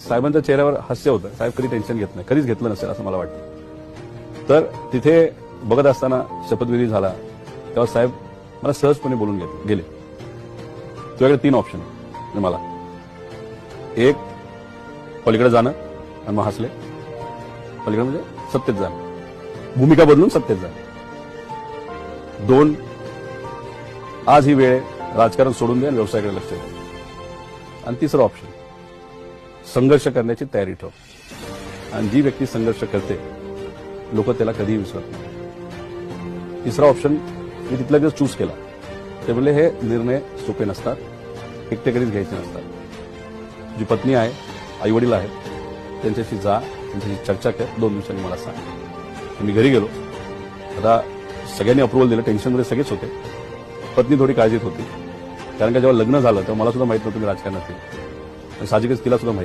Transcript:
साहेबांच्या चेहऱ्यावर हास्य होतं. साहेब कधी टेन्शन घेत नाही, कधीच घेतलं नसेल असं मला वाटतं. तर तिथे बघत असताना शपथविधी झाला तेव्हा साहेब मला सहजपणे बोलून गेले. तुझ्याकडे 3 ऑप्शन आहे मला. एक, पलीकडे जाणं आणि मग हसले. पलीकडे म्हणजे सत्तेत जाणं, भूमिका बदलून सत्तेत जाणं. 2, आज ही वेळ राजकारण सोडून दे आणि व्यवसायाकडे लक्ष दे. आणि 3रं ऑप्शन, संघर्ष करण्याची तयारी ठेव. आणि जी व्यक्ती संघर्ष करते लोक त्याला कधीही विसरत नाही. 3रं ऑप्शन मी तिथल्या दिवस चूज केला. ते म्हणजे हे निर्णय सोपे नसतात, एकटे कधीच घ्यायचे नसतात. जी पत्नी आहे, आई वडील आहेत, त्यांच्याशी जा, त्यांच्याशी चर्चा कर, 2 दिवसांनी मला सांग. मी घरी गेलो. आता सगळ्यांनी अप्रुव्हल दिलं, टेन्शनमध्ये सगळेच होते. पत्नी थोडी काळजीत होती, कारण का जेव्हा लग्न झालं तेव्हा मला सुद्धा माहित नव्हतं मी राजकारणात येईल. साहजिकच तिला सुद्धा माहिती